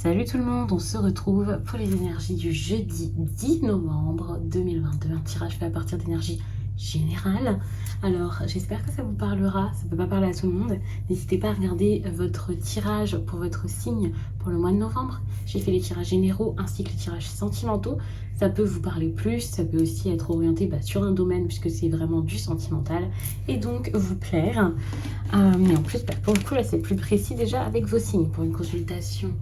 Salut tout le monde, on se retrouve pour les énergies du jeudi 10 novembre 2022, un tirage fait à partir d'énergie générale. Alors j'espère que ça vous parlera, ça ne peut pas parler à tout le monde. N'hésitez pas à regarder votre tirage pour votre signe pour le mois de novembre. J'ai fait les tirages généraux ainsi que les tirages sentimentaux. Ça peut vous parler plus, ça peut aussi être orienté sur un domaine puisque c'est vraiment du sentimental et donc vous plaire. Mais en plus, pour le coup là c'est plus précis déjà avec vos signes pour une consultation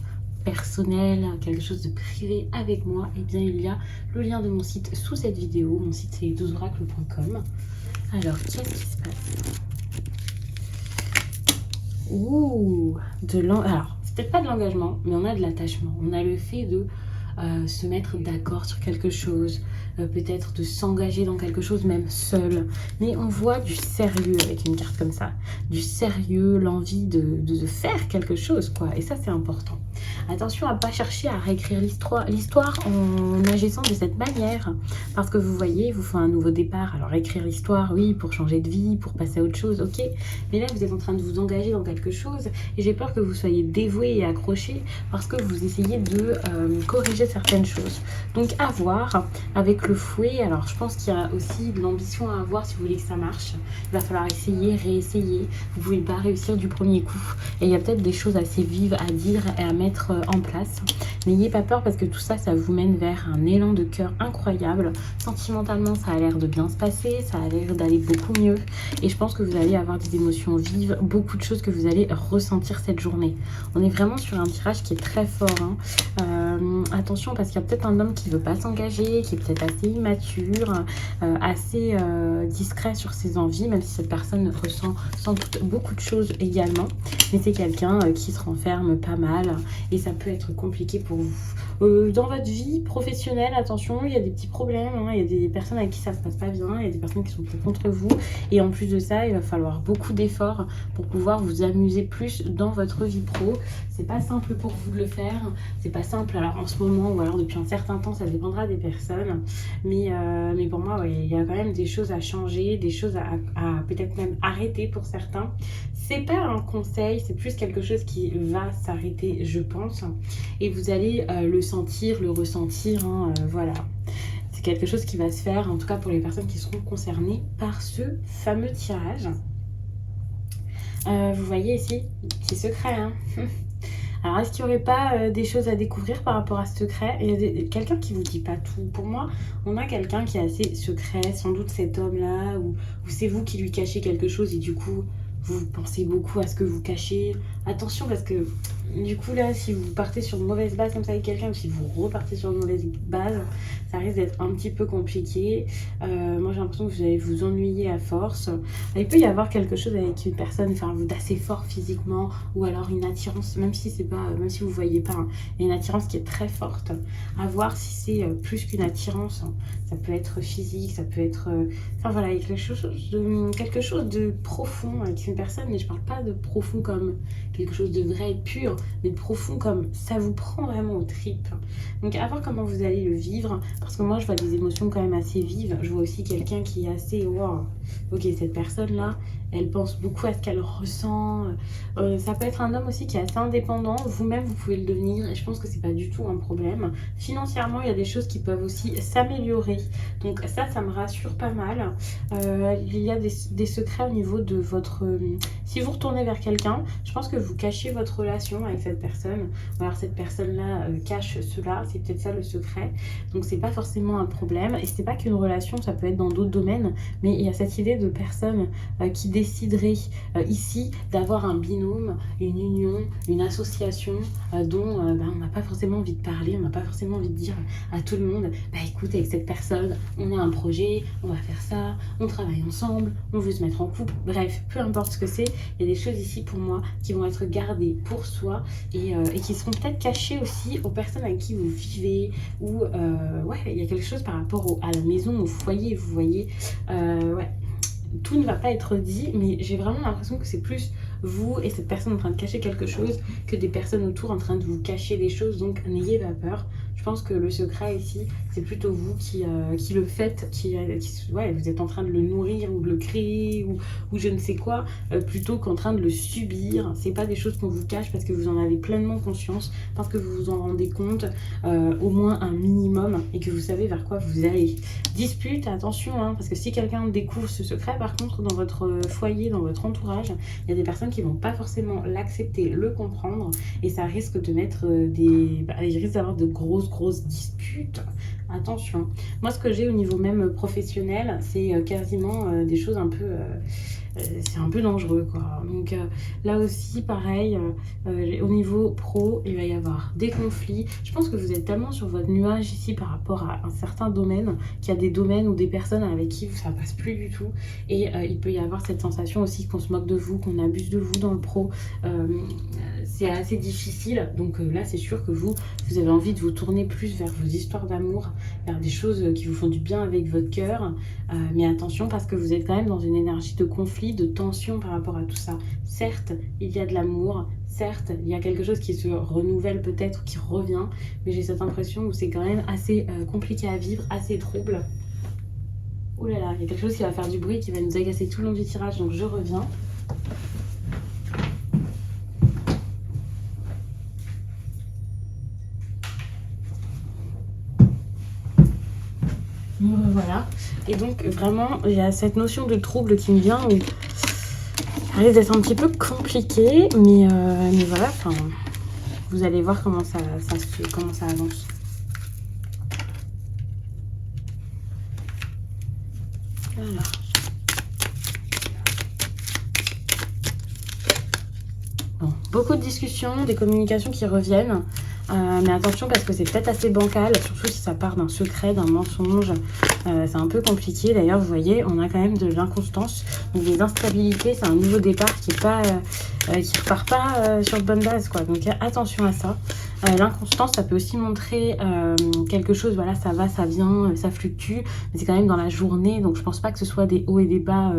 personnel, quelque chose de privé avec moi, et bien il y a le lien de mon site sous cette vidéo. Mon site c'est 12oracle.com. Alors qu'est-ce qui se passe? Ouh, alors c'est peut-être pas de l'engagement, mais on a de l'attachement. On a le fait de se mettre d'accord sur quelque chose, peut-être de s'engager dans quelque chose même seul. Mais on voit du sérieux avec une carte comme ça, du sérieux, l'envie de faire quelque chose, quoi. Et ça c'est important. Attention à ne pas chercher à réécrire l'histoire en agissant de cette manière, parce que vous voyez, vous faites un nouveau départ. Alors écrire l'histoire, oui, pour changer de vie, pour passer à autre chose, ok, mais là vous êtes en train de vous engager dans quelque chose et j'ai peur que vous soyez dévoué et accroché parce que vous essayez de corriger certaines choses. Donc à voir avec le fouet. Alors je pense qu'il y a aussi de l'ambition à avoir si vous voulez que ça marche. Il va falloir essayer, réessayer. Vous pouvez pas réussir du premier coup et il y a peut-être des choses assez vives à dire et à mettre en place. N'ayez pas peur parce que tout ça, ça vous mène vers un élan de cœur incroyable. Sentimentalement, ça a l'air de bien se passer, ça a l'air d'aller beaucoup mieux et je pense que vous allez avoir des émotions vives, beaucoup de choses que vous allez ressentir cette journée. On est vraiment sur un tirage qui est très fort, hein. Attention parce qu'il y a peut-être un homme qui veut pas s'engager, qui est peut-être assez immature, assez discret sur ses envies, même si cette personne ressent sans doute beaucoup de choses également, mais c'est quelqu'un qui se renferme pas mal et ça peut être compliqué pour vous. Dans votre vie professionnelle, attention, il y a des petits problèmes, hein, il y a des personnes avec qui ça se passe pas bien, il y a des personnes qui sont contre vous et en plus de ça, il va falloir beaucoup d'efforts pour pouvoir vous amuser plus dans votre vie pro. C'est pas simple pour vous de le faire, c'est pas simple alors en ce moment ou alors depuis un certain temps, ça dépendra des personnes, mais pour moi, ouais, il y a quand même des choses à changer, des choses à peut-être même arrêter pour certains. C'est pas un conseil, c'est plus quelque chose qui va s'arrêter, je pense, et vous allez le sentir, le ressentir, hein, voilà. C'est quelque chose qui va se faire, en tout cas pour les personnes qui seront concernées par ce fameux tirage. Vous voyez ici, petit secret, hein. Alors, est-ce qu'il n'y aurait pas des choses à découvrir par rapport à ce secret? Il y a quelqu'un qui ne vous dit pas tout. Pour moi, on a quelqu'un qui est assez secret, sans doute cet homme-là, ou c'est vous qui lui cachez quelque chose et du coup, vous pensez beaucoup à ce que vous cachez. Attention parce que du coup là, si vous partez sur une mauvaise base comme ça avec quelqu'un, ou si vous repartez sur une mauvaise base, ça risque d'être un petit peu compliqué. Moi j'ai l'impression que vous allez vous ennuyer à force. Il peut y avoir quelque chose avec une personne, enfin d'assez fort physiquement, ou alors une attirance, même si c'est pas, même si vous voyez pas, hein, il y a une attirance qui est très forte. À voir si c'est plus qu'une attirance. Hein. Ça peut être physique, ça peut être, enfin voilà, il y a quelque chose de profond avec une personne, mais je parle pas de profond comme quelque chose de vrai et de pur, mais de profond comme ça vous prend vraiment aux tripes. Donc à voir comment vous allez le vivre, parce que moi je vois des émotions quand même assez vives. Je vois aussi quelqu'un qui est assez wow, ok, cette personne là elle pense beaucoup à ce qu'elle ressent. Ça peut être un homme aussi qui est assez indépendant, vous-même vous pouvez le devenir et je pense que c'est pas du tout un problème. Financièrement il y a des choses qui peuvent aussi s'améliorer, donc ça me rassure pas mal. Il y a des secrets au niveau de votre... si vous retournez vers quelqu'un, je pense que vous cachez votre relation avec cette personne, ou alors cette personne-là cache cela, c'est peut-être ça le secret, donc c'est pas forcément un problème, et c'est pas qu'une relation, ça peut être dans d'autres domaines, mais il y a cette idée de personnes qui décideraient ici d'avoir un binôme, une union, une association dont on n'a pas forcément envie de parler, on n'a pas forcément envie de dire à tout le monde, bah écoute, avec cette personne, on a un projet, on va faire ça, on travaille ensemble, on veut se mettre en couple, bref, peu importe ce que c'est, il y a des choses ici pour moi qui vont être gardées pour soi et qui seront peut-être cachées aussi aux personnes avec qui vous vivez, ou ouais, il y a quelque chose par rapport à la maison, au foyer, vous voyez, ouais. Tout ne va pas être dit, mais j'ai vraiment l'impression que c'est plus vous et cette personne en train de cacher quelque chose que des personnes autour en train de vous cacher des choses, donc n'ayez pas peur. Je pense que le secret ici, c'est plutôt vous qui le faites, ouais, vous êtes en train de le nourrir ou de le créer ou je ne sais quoi, plutôt qu'en train de le subir. C'est pas des choses qu'on vous cache parce que vous en avez pleinement conscience, parce que vous vous en rendez compte au moins un minimum et que vous savez vers quoi vous allez. Dispute, attention, hein, parce que si quelqu'un découvre ce secret, par contre, dans votre foyer, dans votre entourage, il y a des personnes qui vont pas forcément l'accepter, le comprendre, et ça risque de mettre il risque d'avoir de grosses disputes. Attention. Moi, ce que j'ai au niveau même professionnel, c'est quasiment des choses un peu... c'est un peu dangereux, quoi. Donc là aussi, pareil, au niveau pro, il va y avoir des conflits. Je pense que vous êtes tellement sur votre nuage ici par rapport à un certain domaine, qu'il y a des domaines ou des personnes avec qui ça passe plus du tout. Et il peut y avoir cette sensation aussi qu'on se moque de vous, qu'on abuse de vous dans le pro. C'est assez difficile. Donc là, c'est sûr que vous avez envie de vous tourner plus vers vos histoires d'amour, vers des choses qui vous font du bien avec votre cœur. Mais attention, parce que vous êtes quand même dans une énergie de conflit, de tension par rapport à tout ça. Certes, il y a de l'amour, certes, il y a quelque chose qui se renouvelle peut-être, qui revient, mais j'ai cette impression où c'est quand même assez compliqué à vivre, assez trouble. Ouh là là, il y a quelque chose qui va faire du bruit, qui va nous agacer tout le long du tirage, donc je reviens. Voilà, et donc vraiment il y a cette notion de trouble qui me vient où ça risque d'être un petit peu compliqué, mais voilà, enfin, vous allez voir comment ça avance. Voilà. Bon, beaucoup de discussions, des communications qui reviennent. Mais attention parce que c'est peut-être assez bancal, surtout si ça part d'un secret, d'un mensonge. C'est un peu compliqué. D'ailleurs, vous voyez, on a quand même de l'inconstance. Donc des instabilités, c'est un nouveau départ qui repart pas sur de bonnes bases, quoi. Donc attention à ça. L'inconstance, ça peut aussi montrer quelque chose, voilà, ça va, ça vient, ça fluctue, mais c'est quand même dans la journée, donc je pense pas que ce soit des hauts et des bas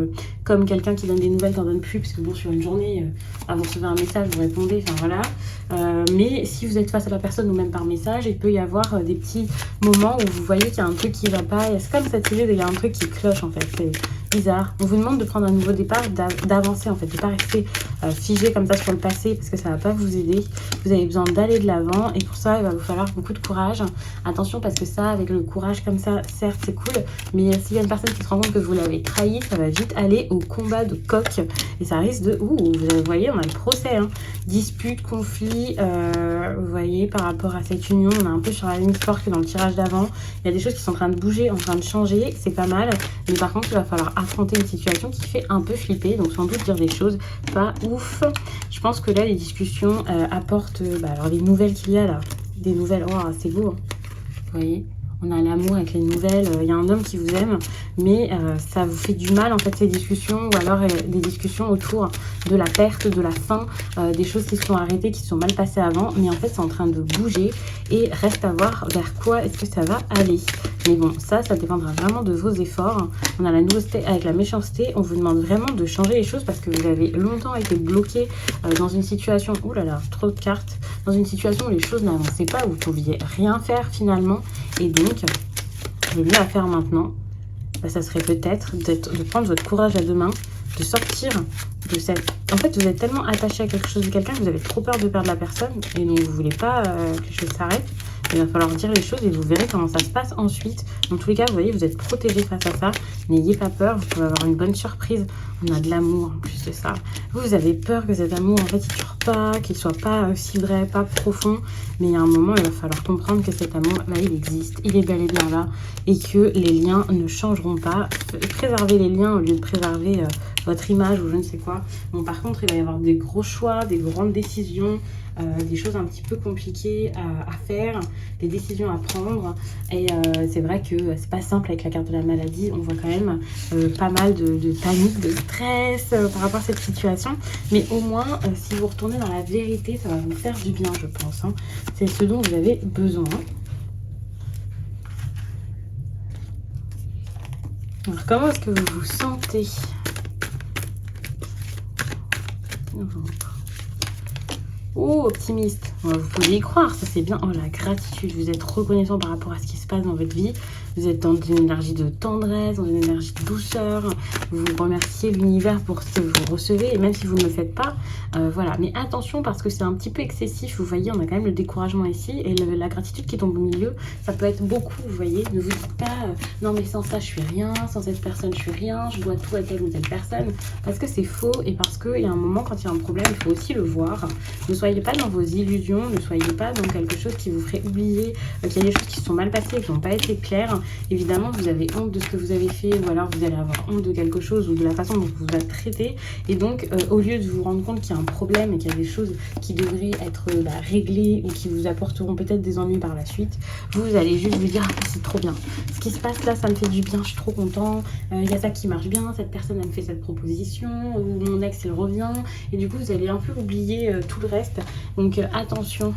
comme quelqu'un qui donne des nouvelles, t'en donne plus, parce que bon, sur une journée, vous recevez un message, vous répondez, enfin voilà. Mais si vous êtes face à la personne ou même par message, il peut y avoir des petits moments où vous voyez qu'il y a un truc qui va pas, c'est comme cette idée, il y a un truc qui cloche en fait, c'est bizarre. On vous demande de prendre un nouveau départ, d'avancer en fait, de pas rester figé comme ça sur le passé, parce que ça va pas vous aider. Vous avez besoin d'aller de l'avant, et pour ça, il va vous falloir beaucoup de courage. Attention, parce que ça, avec le courage comme ça, certes, c'est cool, mais s'il y a une personne qui se rend compte que vous l'avez trahi, ça va vite aller au combat de coq, et ça risque de... Ouh, vous voyez, on a le procès, hein. Dispute, conflit, vous voyez, par rapport à cette union, on est un peu sur la même histoire que dans le tirage d'avant. Il y a des choses qui sont en train de bouger, en train de changer, c'est pas mal, mais par contre, il va falloir affronter une situation qui fait un peu flipper, donc sans doute dire des choses pas ouf. Je pense que là, les discussions apportent, alors les nouvelles qu'il y a là, des nouvelles, oh, c'est beau, hein. Vous voyez, on a l'amour avec les nouvelles, il y a un homme qui vous aime, mais ça vous fait du mal en fait ces discussions, ou alors des discussions autour de la perte, de la fin, des choses qui se sont arrêtées, qui se sont mal passées avant, mais en fait c'est en train de bouger, et reste à voir vers quoi est-ce que ça va aller. Mais bon, ça dépendra vraiment de vos efforts. On a la nouveauté avec la méchanceté, on vous demande vraiment de changer les choses parce que vous avez longtemps été bloqué dans une situation, ouh là là, trop de cartes, dans une situation où les choses n'avançaient pas, où vous pouviez rien faire finalement, et donc le mieux à faire maintenant, ça serait peut-être de prendre votre courage à deux mains, de sortir de cette... En fait, vous êtes tellement attaché à quelque chose de quelqu'un que vous avez trop peur de perdre la personne, et donc vous voulez pas que les choses s'arrêtent. Il va falloir dire les choses et vous verrez comment ça se passe ensuite. Dans tous les cas, vous voyez, vous êtes protégé face à ça. N'ayez pas peur, vous pouvez avoir une bonne surprise. On a de l'amour en plus de ça. Vous avez peur que cet amour, en fait, il ne dure pas, qu'il soit pas si vrai, pas profond. Mais il y a un moment, il va falloir comprendre que cet amour, là, il existe. Il est bel et bien là. Et que les liens ne changeront pas. Préservez les liens au lieu de préserver votre image ou je ne sais quoi. Bon, par contre, il va y avoir des gros choix, des grandes décisions. Des choses un petit peu compliquées à faire, des décisions à prendre, et c'est vrai que c'est pas simple avec la carte de la maladie. On voit quand même pas mal de panique, de stress par rapport à cette situation, mais au moins si vous retournez dans la vérité, ça va vous faire du bien, je pense, hein. C'est ce dont vous avez besoin. Alors comment est-ce que vous vous sentez? Oh, optimiste. Vous pouvez y croire, ça c'est bien. Oh, la gratitude. Vous êtes reconnaissant par rapport à ce qui se passe dans votre vie. Vous êtes dans une énergie de tendresse, dans une énergie de douceur. Vous remerciez l'univers pour ce que vous recevez. Et même si vous ne le faites pas, voilà. Mais attention parce que c'est un petit peu excessif. Vous voyez, on a quand même le découragement ici. Et la gratitude qui tombe au milieu, ça peut être beaucoup, vous voyez. Ne vous dites pas, non mais sans ça je suis rien, sans cette personne je suis rien, je dois tout à telle ou telle personne. Parce que c'est faux et parce qu'il y a un moment, quand il y a un problème, il faut aussi le voir. Ne soyez pas dans vos illusions, ne soyez pas dans quelque chose qui vous ferait oublier qu'il y a des choses qui se sont mal passées, qui n'ont pas été claires. Évidemment, vous avez honte de ce que vous avez fait ou alors vous allez avoir honte de quelque chose ou de la façon dont vous êtes traité. Et donc, au lieu de vous rendre compte qu'il y a un problème et qu'il y a des choses qui devraient être réglées ou qui vous apporteront peut-être des ennuis par la suite, vous allez juste vous dire « Ah, c'est trop bien. Ce qui se passe là, ça me fait du bien, je suis trop content. Il y a ça qui marche bien, cette personne, elle me fait cette proposition, ou mon ex, elle revient. » Et du coup, vous allez un peu oublier tout le reste. Donc, attention.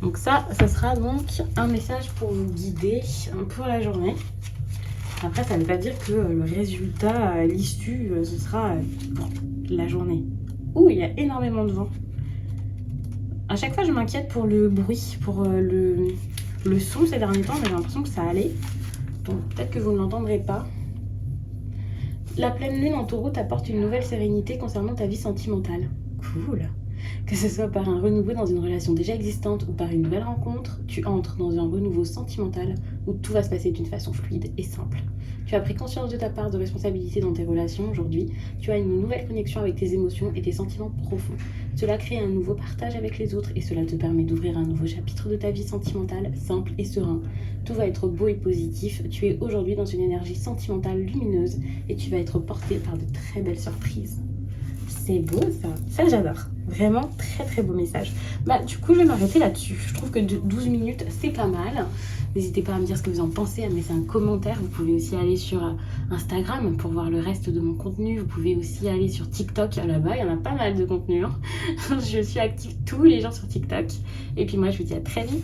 Donc ça sera donc un message pour vous guider pour la journée. Après, ça ne veut pas dire que le résultat, l'issue, ce sera pour la journée. Ouh, il y a énormément de vent. À chaque fois, je m'inquiète pour le bruit, pour le son ces derniers temps, mais j'ai l'impression que ça allait. Donc peut-être que vous ne l'entendrez pas. La pleine lune en taureau t'apporte une nouvelle sérénité concernant ta vie sentimentale. Cool. Que ce soit par un renouveau dans une relation déjà existante ou par une nouvelle rencontre, tu entres dans un renouveau sentimental où tout va se passer d'une façon fluide et simple. Tu as pris conscience de ta part de responsabilité dans tes relations aujourd'hui, tu as une nouvelle connexion avec tes émotions et tes sentiments profonds. Cela crée un nouveau partage avec les autres et cela te permet d'ouvrir un nouveau chapitre de ta vie sentimentale, simple et serein. Tout va être beau et positif, tu es aujourd'hui dans une énergie sentimentale lumineuse et tu vas être porté par de très belles surprises. C'est beau ça, ça j'adore. Vraiment très très beau message. Bah du coup je vais m'arrêter là-dessus. Je trouve que 12 minutes c'est pas mal. N'hésitez pas à me dire ce que vous en pensez, à me laisser un commentaire. Vous pouvez aussi aller sur Instagram pour voir le reste de mon contenu. Vous pouvez aussi aller sur TikTok. Là-bas, il y en a pas mal de contenu. Hein. Je suis active tous les jours sur TikTok. Et puis moi, je vous dis à très vite.